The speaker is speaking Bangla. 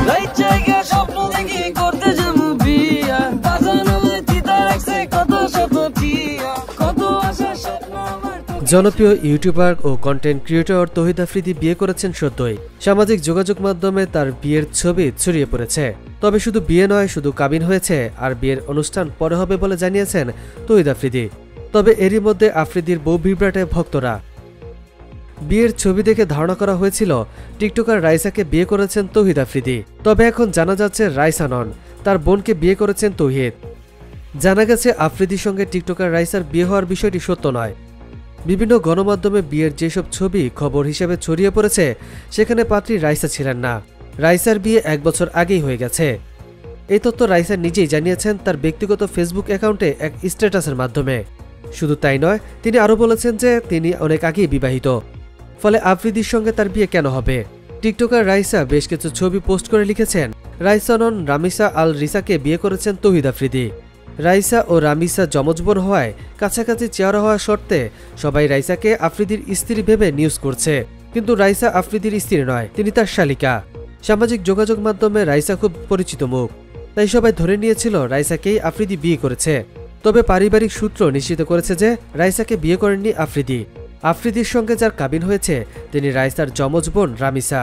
রাইট জায়গা স্বপ্ন দেখি করতে যাবো বিয়া, বাজানো চিতা রাখছে কত শত টিয়া, কত আশা স্বপ্ন আমার। জনপ্রিয় ইউটিউবার ও কন্টেন্ট ক্রিয়েটর তৌহিদ আফ্রিদি বিয়ে করেছেন সদ্যই। সামাজিক যোগাযোগ মাধ্যমে তার বিয়ের ছবি ছড়িয়ে পড়েছে। তবে শুধু বিয়ে নয়, শুধু কাবিন হয়েছে আর বিয়ের অনুষ্ঠান পরে হবে বলে জানিয়েছেন তৌহিদ আফ্রিদি। তবে এরই মধ্যে আফ্রিদির বউ বিভ্রাটে ভক্তরা। বিয়ের ছবি দেখে ধারণা করা হয়েছিল টিকটকার রাইসাকে বিয়ে করেছেন তৌহিদ আফ্রিদি। তবে এখন জানা যাচ্ছে রাইসা নন, তার বোনকে বিয়ে করেছেন তৌহিদ। জানা গেছে আফ্রিদির সঙ্গে টিকটকার রাইসার বিয়ে হওয়ার বিষয়টি সত্য নয়। বিভিন্ন গণমাধ্যমে বিয়ের যেসব ছবি খবর হিসেবে ছড়িয়ে পড়েছে সেখানে পাত্রী রাইসা ছিলেন না। রাইসার বিয়ে 1 বছর আগেই হয়ে গেছে। এই তথ্য রাইসা নিজেই জানিয়েছেন তার ব্যক্তিগত ফেসবুক অ্যাকাউন্টে এক স্ট্যাটাসের মাধ্যমে। শুধু তাই নয়, তিনি আরও বলেছেন যে তিনি অনেক আগেই বিবাহিত, ফলে আফ্রিদির সঙ্গে তার বিয়ে কেন হবে। টিকটকার রাইসা বেশ কিছু ছবি পোস্ট করে লিখেছেন, রাইসা নন রামিসা আল রিসাকে বিয়ে করেছেন তৌহিদ আফ্রিদি। রাইসা ও রামিসা যমজ বোন হওয়ায় কাছাকাছি চেহারা হওয়া সত্ত্বে সবাই রাইসাকে আফ্রিদির স্ত্রী ভেবে নিউজ করছে, কিন্তু রাইসা আফ্রিদির স্ত্রী নয়, তিনি তার শালিকা। সামাজিক যোগাযোগ মাধ্যমে রাইসা খুব পরিচিত মুখ, তাই সবাই ধরে নিয়েছিল রাইসাকেই আফ্রিদি বিয়ে করেছে। তবে পারিবারিক সূত্র নিশ্চিত করেছে যে রাইসাকে বিয়ে করেননি আফ্রিদি। আফ্রিদির সঙ্গে যার কাবিন হয়েছে তিনি রাইসার যমজ বোন রামিসা।